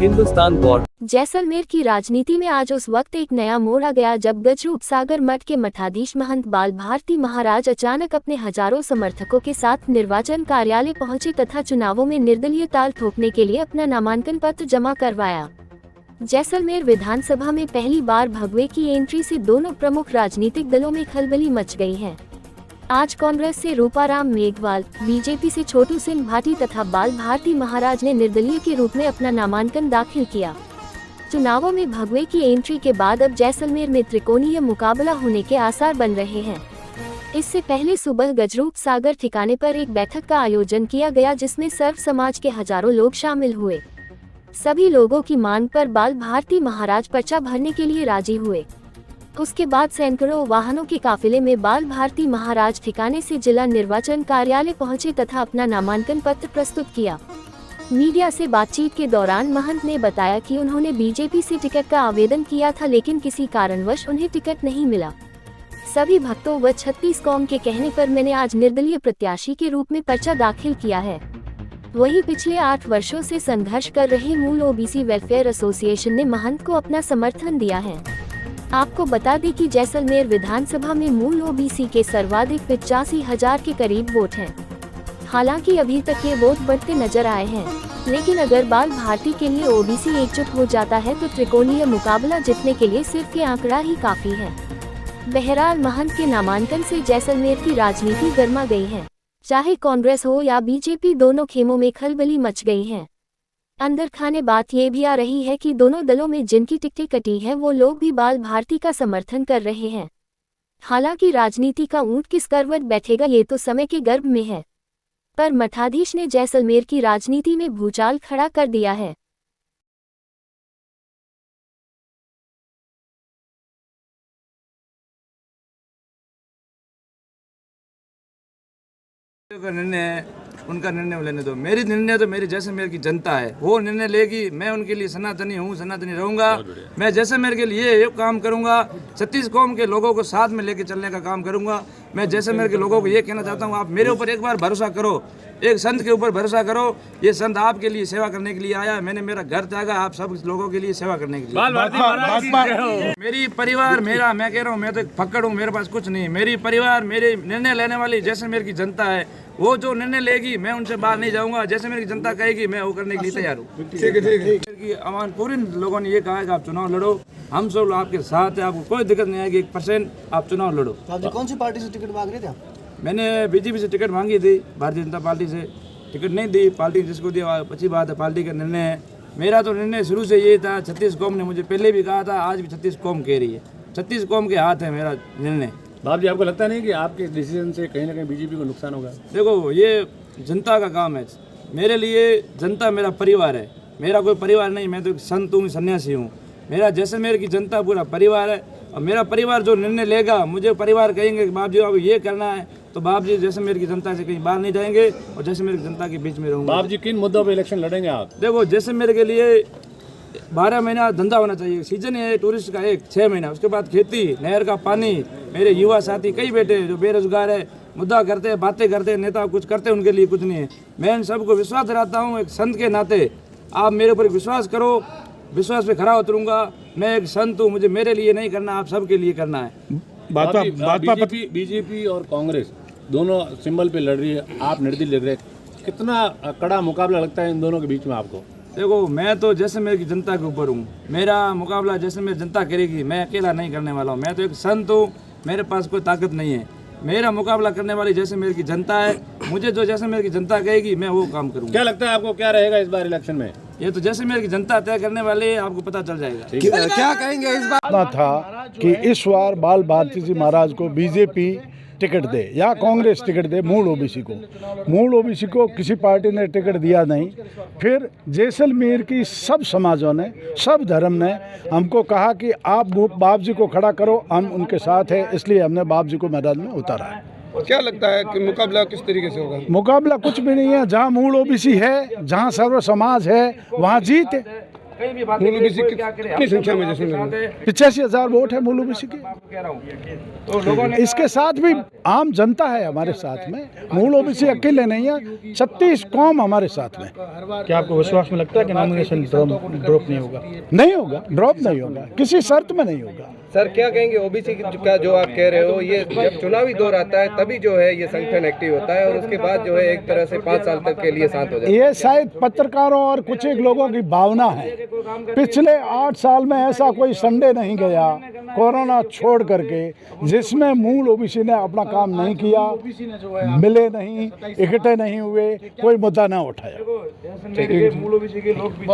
Hindustan board. Jaisalmer की राजनीति में आज उस वक्त एक नया मोड़ आ गया जब गजरूप सागर मठ के मठाधीश महंत बाल भारती महाराज अचानक अपने हजारों समर्थकों के साथ निर्वाचन कार्यालय पहुंचे तथा चुनावों में निर्दलीय ताल ठोकने के लिए अपना नामांकन पत्र जमा करवाया। जैसलमेर विधानसभा में पहली बार भगवे की एंट्री से दोनों प्रमुख राजनीतिक दलों में खलबली मच गई है। आज कांग्रेस से रूपाराम मेघवाल, बीजेपी से छोटू सिंह भाटी तथा बाल भारती महाराज ने निर्दलीय के रूप में अपना नामांकन दाखिल किया। चुनावों में भगवे की एंट्री के बाद अब जैसलमेर में त्रिकोणीय मुकाबला होने के आसार बन रहे हैं। इससे पहले सुबह गजरूप सागर ठिकाने पर एक बैठक का आयोजन किया गया जिसमें सर्व समाज के हजारों लोग शामिल हुए। सभी लोगों की मांग पर बाल भारती महाराज पर्चा भरने के लिए राजी हुए। उसके बाद सैकड़ों वाहनों के काफिले में बाल भारती महाराज ठिकाने से जिला निर्वाचन कार्यालय पहुंचे तथा अपना नामांकन पत्र प्रस्तुत किया। मीडिया से बातचीत के दौरान महंत ने बताया कि उन्होंने बीजेपी से टिकट का आवेदन किया था लेकिन किसी कारणवश उन्हें टिकट नहीं मिला। सभी भक्तों व 36 कौम के कहने पर मैंने आज निर्दलीय प्रत्याशी के रूप में पर्चा दाखिल किया है। वहीं पिछले 8 वर्षों से संघर्ष कर रहे मूल ओबीसी वेलफेयर एसोसिएशन ने महंत को अपना समर्थन दिया है। आपको बता दें कि जैसलमेर विधानसभा में मूल ओबीसी के सर्वाधिक 85,000 के करीब वोट हैं। हालांकि अभी तक ये वोट बढ़ते नजर आए हैं, लेकिन अगर बाल भारती के लिए ओबीसी एकजुट हो जाता है तो त्रिकोणीय मुकाबला जीतने के लिए सिर्फ ये आंकड़ा ही काफी है। बहरहाल महंत के नामांकन से जैसलमेर की राजनीति गर्मा गई है। चाहे कांग्रेस हो या बीजेपी, दोनों खेमों में खलबली मच गई है। अंदर खाने बात ये भी आ रही है कि दोनों दलों में जिनकी टिकटें कटी हैं वो लोग भी बाल भारती का समर्थन कर रहे हैं। हालांकि राजनीति का ऊंट किस करवट बैठेगा ये तो समय के गर्भ में है, पर मठाधीश ने जैसलमेर की राजनीति में भूचाल खड़ा कर दिया है। उनका निर्णय लेने दो। मेरी निर्णय तो मेरी जैसलमेर की जनता है, वो निर्णय लेगी। मैं उनके लिए सनातनी हूँ, सनातनी रहूँगा। मैं जैसलमेर के लिए ये काम करूँगा, 36 कौम के लोगों को साथ में लेके चलने का काम करूँगा। मैं जैसलमेर के लोगों को ये कहना चाहता हूँ, आप मेरे ऊपर एक बार भरोसा करो, एक संत के ऊपर भरोसा करो। ये संत आपके लिए सेवा करने के लिए आया। मैंने मेरा घर त्यागा आप सब लोगों के लिए सेवा करने के लिए। मेरी परिवार मेरा, मैं कह रहा हूँ, मैं तो फक्कड़ हूँ, मेरे पास कुछ नहीं। मेरी परिवार, मेरे निर्णय लेने वाली जैसलमेर की जनता है। वो जो निर्णय लेगी मैं उनसे बाहर नहीं जाऊंगा। जैसलमेर की जनता कहेगी मैं वो करने के लिए तैयार हूँ। ठीक है। अमान पूरे लोगों ने ये कहा है कि आप चुनाव लड़ो, हम सब आपके साथ है, आपको कोई दिक्कत नहीं आएगी। 1% आप चुनाव लड़ो। कौन सी पार्टी से टिकट मांग रहे थे आप? मैंने बीजेपी से टिकट मांगी थी, भारतीय जनता पार्टी से टिकट नहीं दी। पार्टी जिसको दिया अच्छी बात है, पार्टी का निर्णय है। मेरा तो निर्णय शुरू से ये था, 36 कौम ने मुझे पहले भी कहा था, आज भी 36 कौम कह रही है। 36 कौम के हाथ है मेरा निर्णय। बाप जी, आपको लगता नहीं कि आपके डिसीजन से कहीं ना कहीं बीजेपी को नुकसान होगा? देखो, ये जनता का काम है। मेरे लिए जनता मेरा परिवार है, मेरा कोई परिवार नहीं। मैं तो एक संत हूँ, सन्यासी हूँ। मेरा जैसलमेर की जनता पूरा परिवार है और मेरा परिवार जो निर्णय लेगा, मुझे परिवार कहेंगे कि बाप जी अब ये करना है, तो बाप जी जैसलमेर की जनता से कहीं बाहर नहीं जाएंगे और जैसलमेर की जनता के बीच में रहूँगा। बाप जी, किन मुद्दों पर इलेक्शन लड़ेंगे आप? देखो, जैसलमेर के लिए 12 महीना धंधा होना चाहिए। सीजन है टूरिस्ट का, 6 महीना, उसके बाद खेती, नहर का पानी। मेरे युवा साथी कई बेटे जो बेरोजगार है, मुद्दा करते हैं, बातें करते हैं, नेता कुछ करते हैं, उनके लिए कुछ नहीं है। मैं इन सबको विश्वास दिलाता हूँ एक संत के नाते। आप मेरे ऊपर विश्वास करो, विश्वास पे खरा उतरूंगा। मैं एक संत हूँ, मुझे मेरे लिए नहीं करना, आप सबके लिए करना है। बीजेपी और कांग्रेस दोनों सिंबल पे लड़ रही है, आप निर्दलीय लड़ रहे हैं। कितना कड़ा मुकाबला लगता है इन दोनों के बीच में आपको? देखो, मैं तो जैसलमेर की जनता के ऊपर हूँ। मेरा मुकाबला जैसलमेर जनता करेगी, मैं अकेला नहीं करने वाला हूँ। मैं तो एक संत हूँ, मेरे पास कोई ताकत नहीं है। मेरा मुकाबला करने वाली जैसलमेर की जनता है। मुझे जो जैसलमेर की जनता कहेगी मैं वो काम करूँगा। क्या लगता है आपको, क्या रहेगा इस बार इलेक्शन में? ये तो जैसलमेर की जनता तय करने वाले है, आपको पता चल जाएगा। क्या कहेंगे इस बार? था कि इस बार बाल भारती जी महाराज को बीजेपी टिकट दे या कांग्रेस टिकट दे, मूल ओबीसी को किसी पार्टी ने टिकट दिया नहीं। फिर जैसलमेर की सब समाजों ने, सब धर्म ने हमको कहा कि आप बाप जी को खड़ा करो, हम उनके साथ हैं, इसलिए हमने बाप जी को मैदान में उतारा है। क्या लगता है कि मुकाबला किस तरीके से होगा? मुकाबला कुछ भी नहीं है। जहाँ मूल ओबीसी है, जहाँ सर्व समाज है, वहाँ जीत है। कहीं भी बातें मूल करें, ओबीसी कोई क्या करे, कितनी हम संख्या में सब जैसे आपके साथ हैं। 85,000 वोट है मूल ओबीसी के। आपको कह रहा हूँ तो लोगों ने इसके साथ भी आम जनता है हमारे साथ में, मूल ओबीसी अकेले नहीं है, 36 कौम हमारे साथ में। क्या आपको विश्वास में लगता है कि नॉमिनेशन ड्रॉप नहीं होगा? नहीं होगा, ड्रॉप नहीं होगा, किसी शर्त में नहीं होगा। सर क्या कहेंगे ओबीसी का जो आप कह रहे हो, ये जब चुनावी दौर आता है तभी जो है ये संगठन एक्टिव होता है और उसके बाद जो है एक तरह से 5 साल तक के लिए शांत हो जाता है। ये शायद पत्रकारों और कुछ एक लोगों की भावना है। पिछले 8 साल में ऐसा कोई संडे नहीं गया कोरोना छोड़ करके जिसमें मूल ओबीसी ने अपना काम नहीं किया, मिले नहीं, इकट्ठे नहीं हुए, कोई मुद्दा ना उठाया। मूल ओबीसी के लोग भी